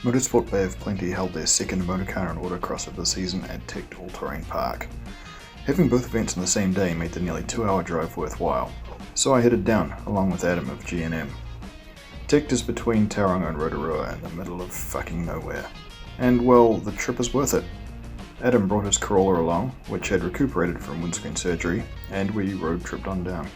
Motorsport Bev Plenty held their second Motorkhana and Autocross of the season at TECT All-Terrain Park. Having both events on the same day made the nearly 2-hour drive worthwhile, so I headed down, along with Adam of G&M. TECT is between Tauranga and Rotorua in the middle of fucking nowhere. And well, the trip is worth it. Adam brought his Corolla along, which had recuperated from windscreen surgery, and we road tripped on down.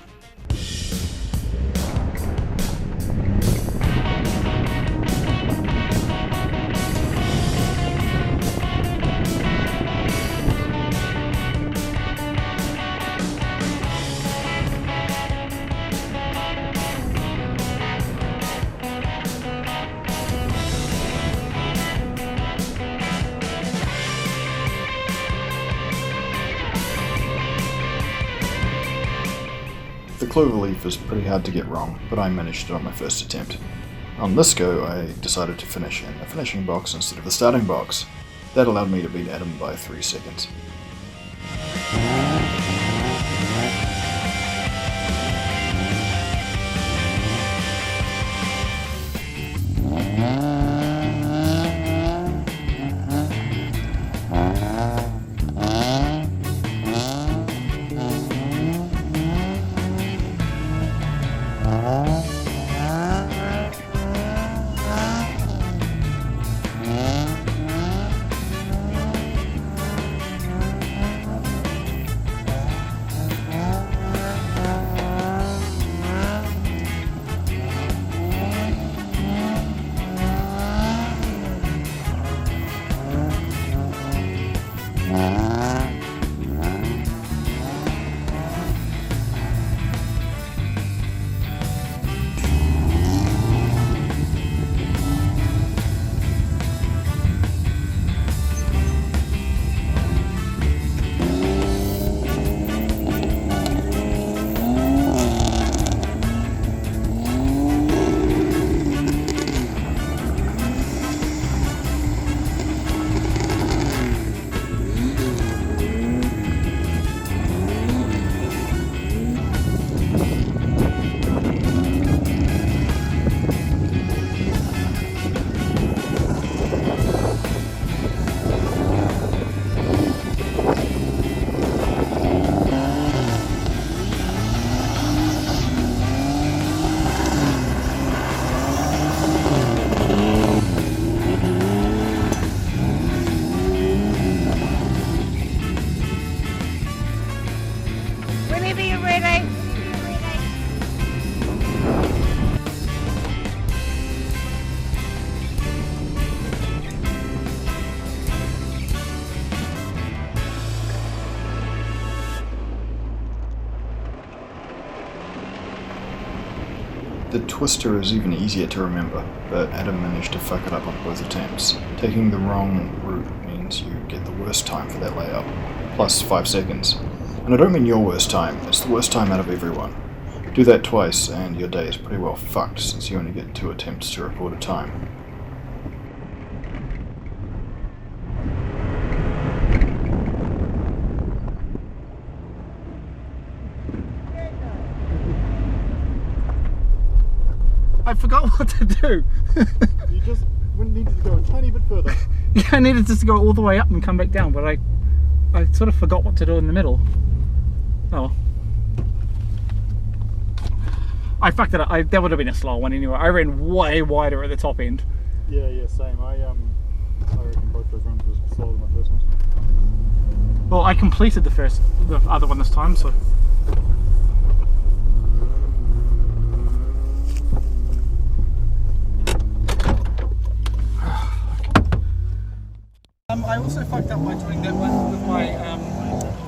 The cloverleaf is pretty hard to get wrong, but I managed it on my first attempt. On this go, I decided to finish in the finishing box instead of the starting box. That allowed me to beat Adam by 3 seconds. Whenever you're ready. The twister is even easier to remember, but Adam managed to fuck it up on both attempts. Taking the wrong route means you get the worst time for that layup, plus 5 seconds. And I don't mean your worst time, it's the worst time out of everyone. Do that twice and your day is pretty well fucked since you only get 2 attempts to record a time. I forgot what to do. You just needed to go a tiny bit further. Yeah, I needed just to go all the way up and come back down, but I sort of forgot what to do in the middle. Oh. I fucked it up. That would have been a slow one anyway. I ran way wider at the top end. Yeah, same. I reckon both those runs was slower than my first one. Well, I completed the other one this time, so. I also fucked up by doing that one with my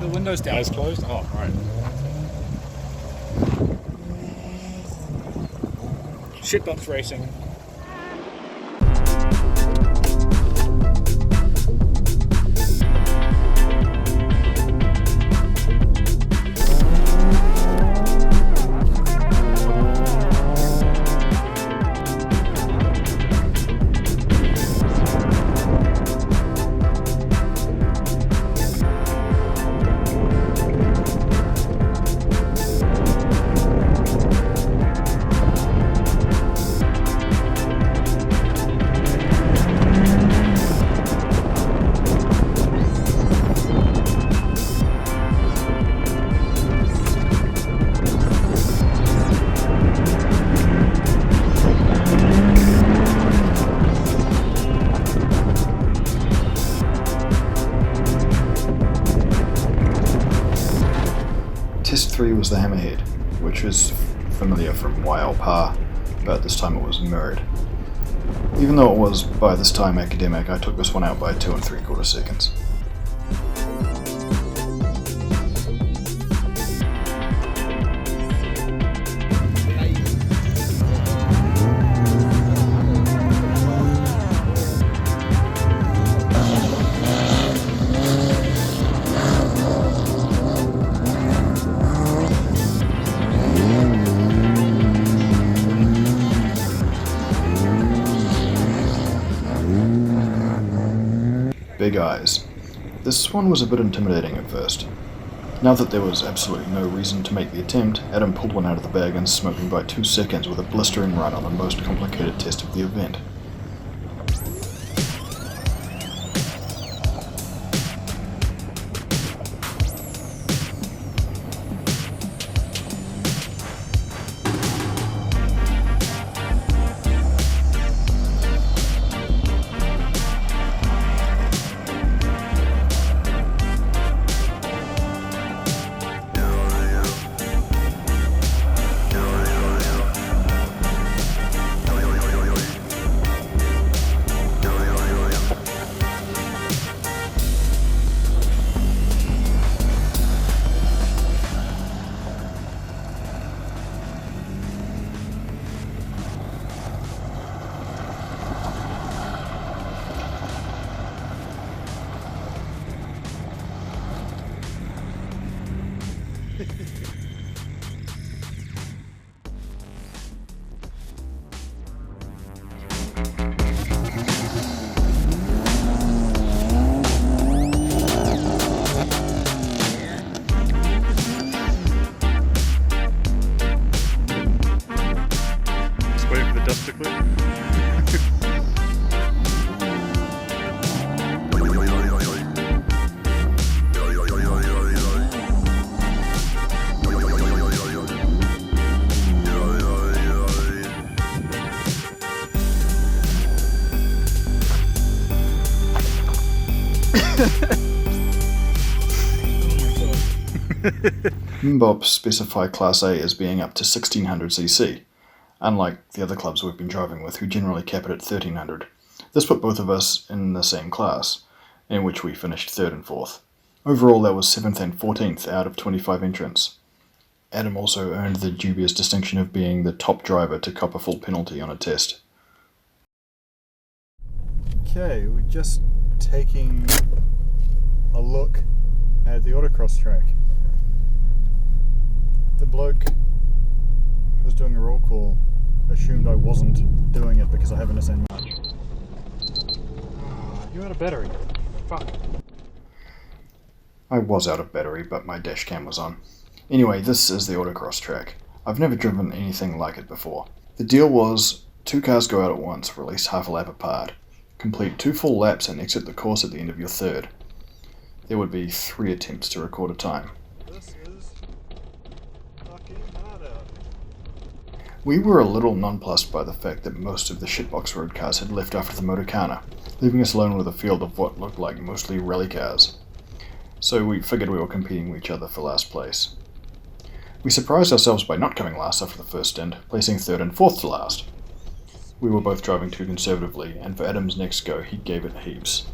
the windows down. Eyes closed? Oh, right. Shitbox racing. 3 was the Hammerhead, which is familiar from YL Par, but this time it was mirrored. Even though it was by this time academic, I took this one out by 2 3/4 seconds. Big eyes. This one was a bit intimidating at first. Now that there was absolutely no reason to make the attempt, Adam pulled one out of the bag and smoked me by 2 seconds with a blistering run on the most complicated test of the event. Just waiting for the dust to clear. MBOP specify Class A as being up to 1600cc, unlike the other clubs we've been driving with who generally cap it at 1300. This put both of us in the same class, in which we finished 3rd and 4th. Overall that was 7th and 14th out of 25 entrants. Adam also earned the dubious distinction of being the top driver to cop a full penalty on a test. Okay, we're just taking a look at the autocross track. The bloke who was doing a roll call assumed I wasn't doing it because I have an Nissan March. You had a battery. Fuck. I was out of battery, but my dash cam was on. Anyway, this is the autocross track. I've never driven anything like it before. The deal was 2 cars go out at once, release half a lap apart. Complete 2 full laps and exit the course at the end of your 3rd. There would be 3 attempts to record a time. This is fucking hard out. We were a little nonplussed by the fact that most of the shitbox road cars had left after the Motorkhana, leaving us alone with a field of what looked like mostly rally cars. So we figured we were competing with each other for last place. We surprised ourselves by not coming last after the first stint, placing 3rd and 4th to last. We were both driving too conservatively, and for Adam's next go he gave it heaps.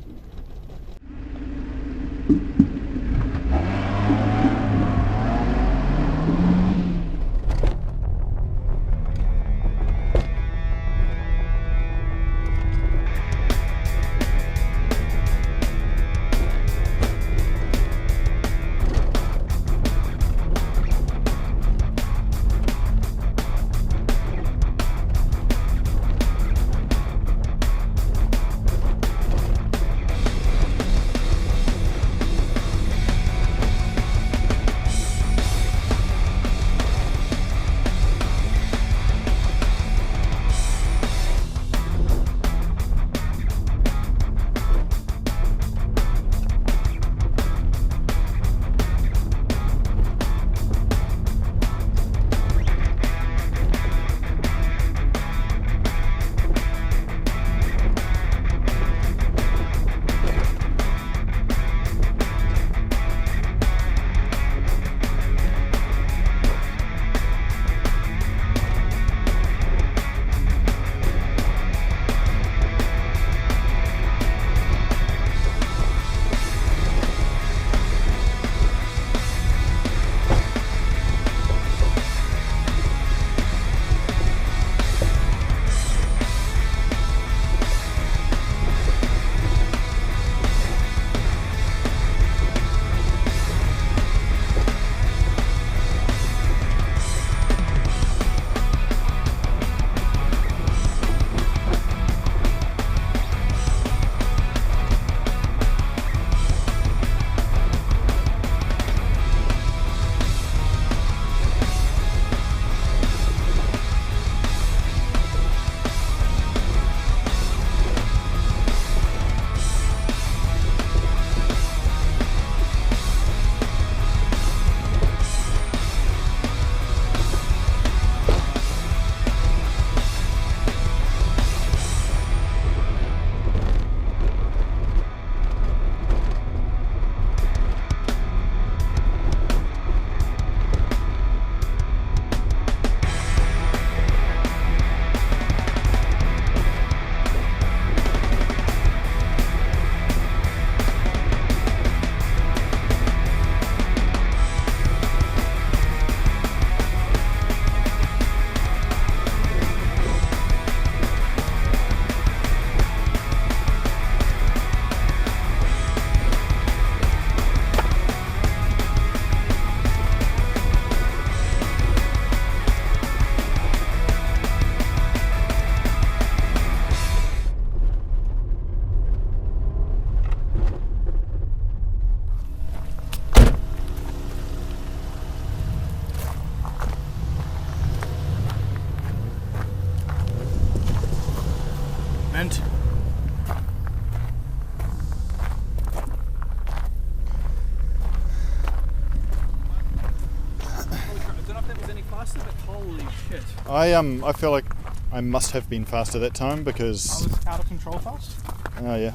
must have been, holy shit. I feel like I must have been faster that time I because was out of control fast. yeah,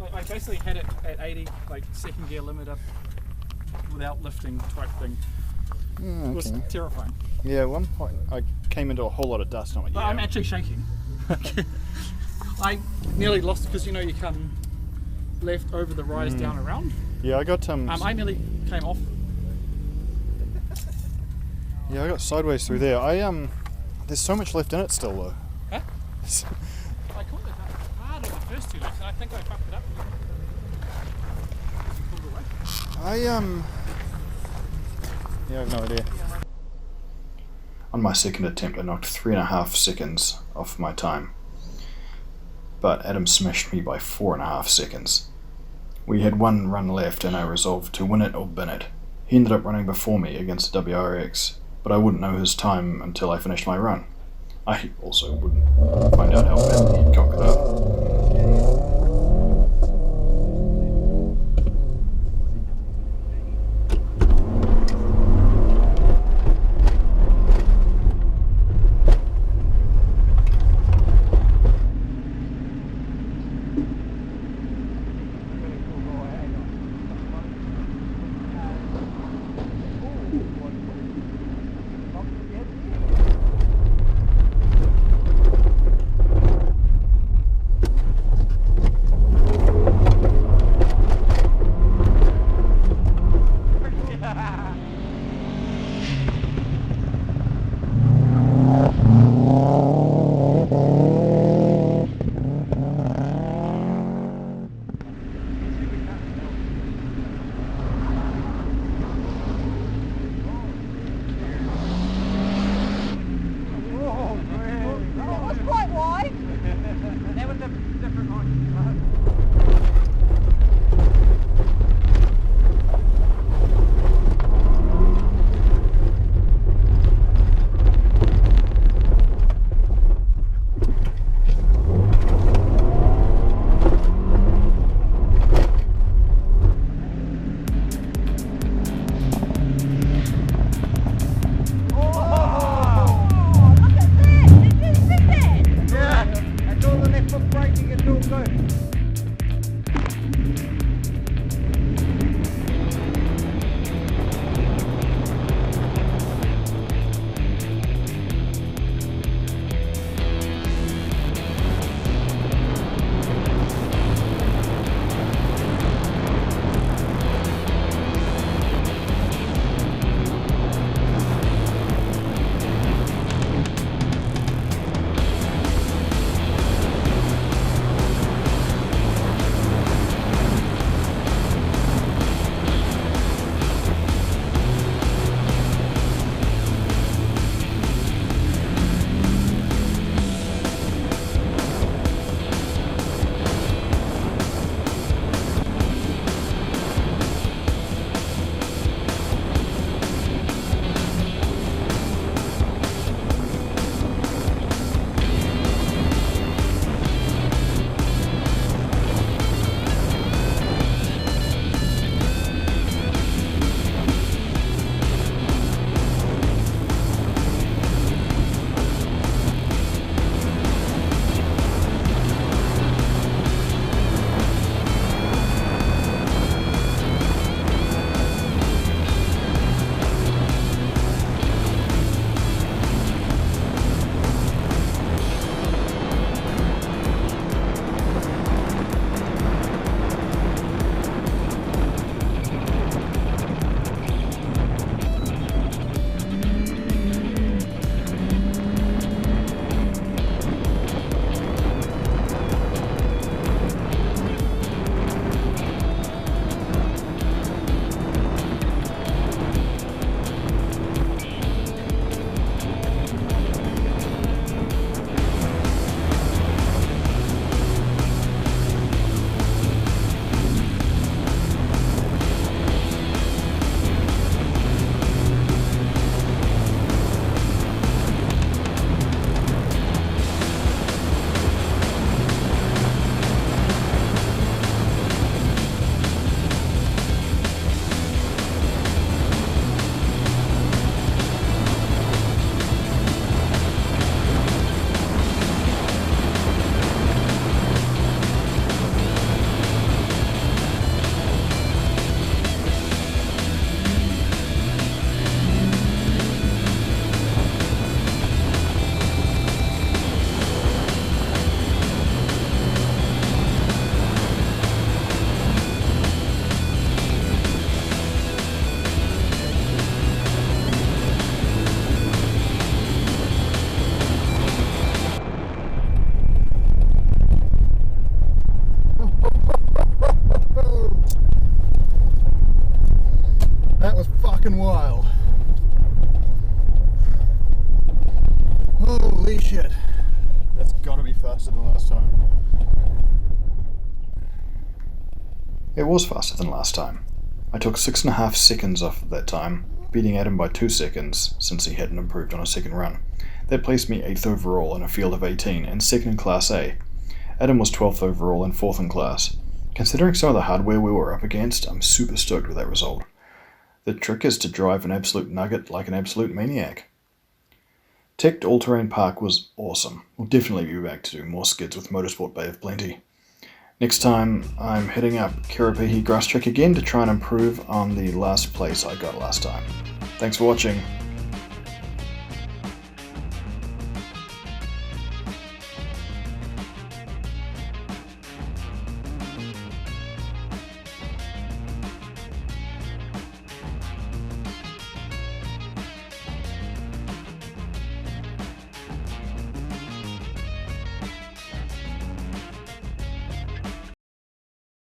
Like, I basically had it at 80, like second gear limit up without lifting type thing. It was terrifying. Yeah, at one point I came into a whole lot of dust. I'm like, But yeah. I'm actually shaking. I nearly lost because you know you come left over the rise down around. Yeah, I got I nearly came off. yeah, I got sideways through there. There's so much left in it still though. Huh? I caught it hard on the first 2 laps, and I think I fucked it up. Pulled away. Yeah, I have no idea. On my second attempt, I knocked 3.5 seconds off my time, but Adam smashed me by 4.5 seconds. We had one run left and I resolved to win it or bin it. He ended up running before me against the WRX, but I wouldn't know his time until I finished my run. I also wouldn't find out how badly he cocked it up. fucking while. Holy shit. That's gotta be faster than last time. It was faster than last time. I took 6.5 seconds off of that time, beating Adam by 2 seconds since he hadn't improved on a second run. That placed me 8th overall in a field of 18 and 2nd in Class A. Adam was 12th overall and 4th in class. Considering some of the hardware we were up against, I'm super stoked with that result. The trick is to drive an absolute nugget like an absolute maniac. TECT All-Terrain Park was awesome. We'll definitely be back to do more skids with Motorsport Bay of Plenty. Next time, I'm heading up Karapihi Grass Track again to try and improve on the last place I got last time. Thanks for watching.